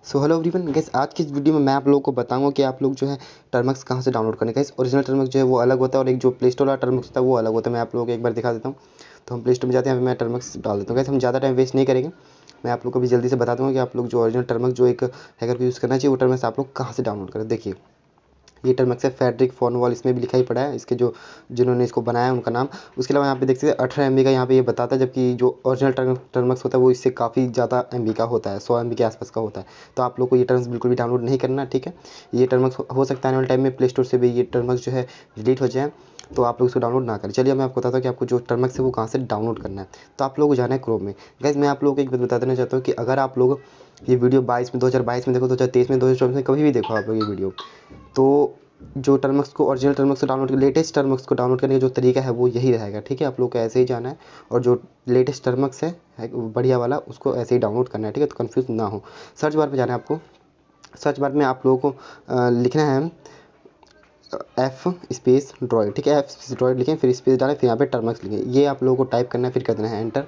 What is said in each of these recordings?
So hello everyone guys, आज की इस वीडियो में मैं आप लोगों को बताऊंगा कि आप लोग जो है टर्मक्स कहाँ से डाउनलोड करने का। इस ओरिजिनल टर्मक्स जो है वो अलग होता है और एक जो प्ले स्टोर वाला टर्मक्स होता है वो अलग होता है। मैं आप लोगों को एक बार दिखा देता हूँ। तो हम प्ले स्टोर में जाते हैं, मैं टर्मक्स डाल देता हूँ। गाइस हम ज़्यादा टाइम वेस्ट नहीं करेंगे, मैं आप लोग को भी जल्दी से बता दूँगा कि आप लोग जो ओरिजिनल टर्मक्स जो एक हैकर को यूज़ करना चाहिए वो टर्मक्स आप लोग कहाँ से डाउनलोड करें। देखिए ये टर्मक्स है फेडरिक फॉर्नवाल, इसमें भी लिखा ही पड़ा है इसके जो जिन्होंने इसको बनाया है उनका नाम। उसके अलावा यहाँ पे देख सकते हैं 18 MB का यहाँ पे ये बताता है, जबकि जो ओरिजिनल टर्मक्स होता है वो इससे काफ़ी ज़्यादा MB का होता है, 100 MB के आसपास का होता है। तो आप लोग को ये टर्म्स बिल्कुल भी डाउनलोड नहीं करना, ठीक है। ये टर्मक्स हो सकता है आने वाले टाइम में प्ले स्टोर से भी ये टर्मक्स जो है डिलीट हो जाए, तो आप लोग इसको डाउनलोड ना करें। चलिए मैं आपको बताता हूँ कि आपको जो टर्मक्स है वो कहाँ से डाउनलोड करना है। तो आप लोगों को जाना है क्रोम में। गाइस मैं आप लोगों को एक बात बता देना चाहता हूँ कि अगर आप लोग ये वीडियो 2022 में देखो, 2023 में, 2024 में, कभी भी देखो आप लोग ये वीडियो, तो जो टर्मक्स को ओरिजिनल टर्मक्स को डाउनलोड, लेटेस्ट टर्मक्स को डाउनलोड करने का जो तरीका है वो यही रहेगा, ठीक है। आप लोग को ऐसे ही जाना है और जो लेटेस्ट टर्मक्स है बढ़िया वाला उसको ऐसे ही डाउनलोड करना है, ठीक है। तो कन्फ्यूज ना हो। सर्च बार पे जाना है आपको। सर्च बार में आप लोगों को लिखना है F स्पेस ड्रॉइड, ठीक है। F ड्रॉइड लिखें, फिर स्पेस डालें, फिर यहाँ पे टर्मक्स लिखें। ये आप लोगों को टाइप करना है, फिर कर देना है एंटर।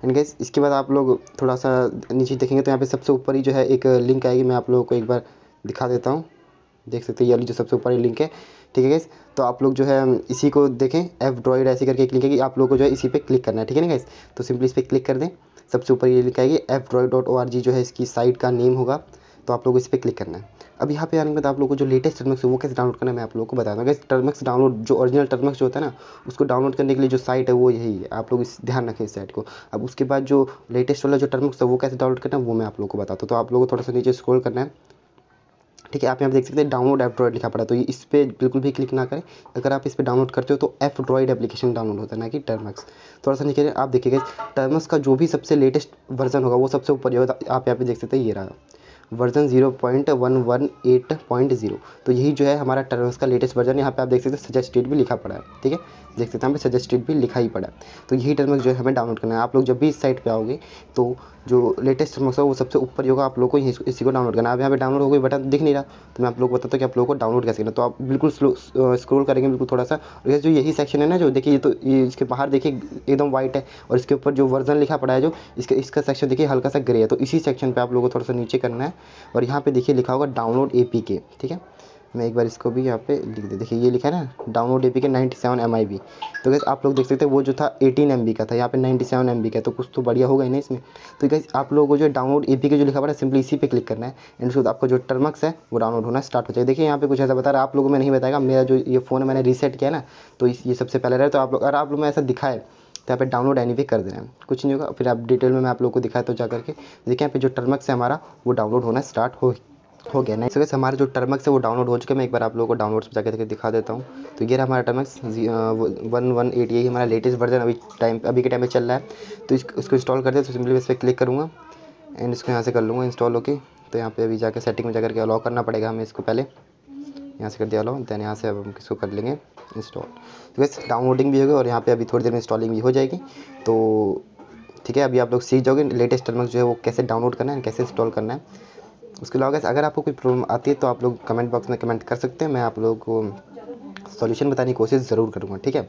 एंड गाइस इसके बाद आप लोग थोड़ा सा नीचे देखेंगे तो यहाँ पे सबसे ऊपर ही जो है एक लिंक आएगी। मैं आप लोगों को एक बार दिखा देता हूँ। देख सकते हैं ये वाली जो सबसे ऊपर ही लिंक है, ठीक है गाइस। तो आप लोग जो है इसी को देखें, F ड्रॉइड ऐसे करके एक लिंक है कि आप लोग को जो है इसी पे क्लिक करना है, ठीक है ना गाइस। तो सिंपली इस पर क्लिक कर दें। सबसे ऊपर ये लिंक आएगी, fdroid.org जो है इसकी साइट का नेम होगा। तो आप लोग इस पर क्लिक करना है। अब यहाँ पे आने के बाद आप लोग को जो लेटेस्ट टर्मक्स है वो कैसे डाउनलोड करना है मैं आप लोगों को बताता हूँ। गाइस टर्मक्स डाउनलोड, जो ओरिजिनल टर्मक्स जो होता है ना, उसको डाउनलोड करने के लिए जो साइट है वो यही है। आप लोग इस ध्यान रखें इस साइट को। अब उसके बाद जो लेटेस्ट वाला जो टर्मक्स है वो कैसे डाउनलोड करना है वो मैं आप लोगों को बताता हूँ। तो आप लोगों को थोड़ा सा नीचे स्क्रॉल करना है, ठीक है। आप यहाँ पे देख सकते हैं डाउनलोड ऐप ड्रॉइड लिखा पड़ा है, तो ये इस पर बिल्कुल भी क्लिक ना करें। अगर आप इस पर डाउनलोड करते हो तो F ड्रॉइड एप्लीकेशन डाउनलोड होता है, ना कि टर्मक्स। थोड़ा सा नीचे आप देखिएगा, टर्मक्स का जो भी सबसे लेटेस्ट वर्जन होगा वो सबसे ऊपर ही होगा। आप यहाँ पे देख सकते हैं ये रहा वर्जन 0.118.0। तो यही जो है हमारा टर्मक्स का लेटेस्ट वर्जन। यहाँ पे आप देख सकते हैं सजेस्टेड भी लिखा पड़ा है, ठीक है। देख सकते हैं यहाँ पे सजेस्टेड भी लिखा ही पड़ा है। तो यही टर्मक्स जो है हमें डाउनलोड करना है। आप लोग जब भी इस साइट पे आओगे तो जो लेटेस्ट टर्मक्स है वो सबसे ऊपर ही होगा, आप लोग को इसी को डाउनलोड करना है। अब यहाँ पे डाउनलोड हो गई बटन दिख नहीं रहा, तो मैं आप लोग को बताता हूँ कि आप लोगों को डाउनलोड कैसे करना है। तो आप बिल्कुल स्क्रॉल करेंगे बिल्कुल थोड़ा सा, और ये जो यही सेक्शन है ना, जो देखिए तो ये इसके बाहर देखिए एकदम वाइट है, और इसके ऊपर जो वर्जन लिखा पड़ा है जो इसका सेक्शन देखिए हल्का सा ग्रे है। तो इसी सेक्शन पे आप लोगों को थोड़ा सा नीचे करना है, और यहाँ पे देखिए लिखा होगा डाउनलोड APK, ठीक है। मैं एक बार इसको भी यहाँ पे लिख दे, देखिए ये लिखा है ना डाउनलोड APK 97 MB। तो गैस आप लोग देख सकते हैं वो जो था 18 MB का था, यहाँ पे 97 MB का है, तो कुछ तो बढ़िया होगा ही ना इसमें। तो गैस आप लोगों को जो डाउनलोड APK जो लिखा पड़ा है सिंपली इसी पे क्लिक करना है, एंड उसके बाद आपका जो टर्मक्स है वो डाउनलोड होना स्टार्ट हो जाएगा। देखिए यहाँ पे कुछ ऐसा बता रहा है, आप लोगों को मैं नहीं बताएगा, मेरा जो ये फ़ोन है मैंने रीसेट किया ना, तो ये सबसे पहले रहा। तो आप लोग, अगर आप लोग में ऐसा दिखाए तो यहाँ पे डाउनलोड एनी पे कर देना है, कुछ नहीं होगा। फिर आप डिटेल में मैं आप लोग को दिखाया तो जा करके देखिए यहाँ पे जो टर्मक्स है हमारा वो डाउनलोड होना स्टार्ट हो गया ना। इसके हमारे जो टर्मक्स है वो डाउनलोड हो चुके हैं। मैं एक बार आप लोगों को डाउनलोड्स में जाकर दिखा देता हूँ। तो ये रहा हमारा टर्मक्स 118, यही हमारा लेटेस्ट वर्जन अभी के टाइम में चल रहा है। तो इसको इंस्टॉल कर दे, तो सिंपली इस पर क्लिक करूँगा एंड इसको यहाँ से कर लूँगा इंस्टॉल। ओके, तो यहाँ पे अभी जाकर सेटिंग में जाकर के अलाउ करना पड़ेगा हमें इसको, पहले यहाँ से कर दिया अलाउ, दैन यहाँ से अब हम इसको कर लेंगे इंस्टॉल। तो बस डाउनलोडिंग भी होगी और यहाँ पे अभी थोड़ी देर में इंस्टॉलिंग भी हो जाएगी। तो ठीक है, अभी आप लोग सीख जाओगे लेटेस्ट टर्मक्स जो है वो कैसे डाउनलोड करना है, कैसे इंस्टॉल करना है। उसके अलावा अगर आपको कोई प्रॉब्लम आती है तो आप लोग कमेंट बॉक्स में कमेंट कर सकते हैं, मैं आप लोगों को सॉल्यूशन बताने की कोशिश ज़रूर करूँगा, ठीक है।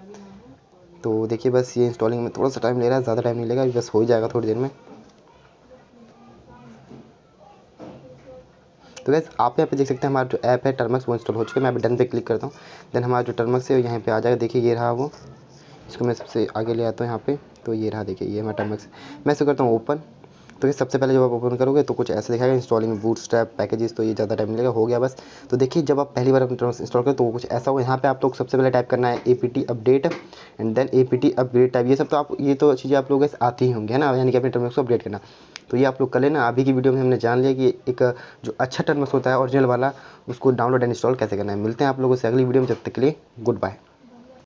तो देखिए बस ये इंस्टॉलिंग में थोड़ा सा टाइम ले रहा है, ज़्यादा टाइम नहीं लेगा, बस हो ही जाएगा थोड़ी देर में। तो गैस आप यहाँ पे देख सकते हैं हमारा जो ऐप है टर्मक्स वो इंस्टॉल हो चुका है। मैं अभी डन पे क्लिक करता हूँ, देन हमारा जो टर्मक्स है यहाँ पे आ जाएगा। देखिए ये रहा वो, इसको मैं सबसे आगे ले आता हूँ यहाँ पे। तो ये रहा, देखिए ये हमारा टर्मक्स। मैं इसको करता हूँ ओपन। तो ये सबसे पहले जब आप ओपन करोगे तो कुछ ऐसे दिखाएगा, इंस्टॉलिंग बूटस्ट्रैप पैकेजेस। तो ये ज़्यादा टाइम लगेगा, हो गया बस। तो देखिए जब आप पहली बार अपने टर्मक्स इंस्टॉल करें तो कुछ ऐसा हो। यहाँ पे आप लोग सबसे पहले टाइप करना है APT update and then APT upgrade type. ये सब तो आप, ये तो चीज़ें आप लोगों को आती ही होंगी, है ना, यानी कि अपने टर्मक्स को अपडेट करना। तो ये आप लोग कर लेना। अभी की वीडियो में हमने जान लिया कि एक जो अच्छा टर्मक्स होता है ओरिजिनल वाला, उसको डाउनलोड एंड इंस्टॉल कैसे करना है। मिलते हैं आप लोगों से अगली वीडियो में, जब तक के लिए गुड बाय।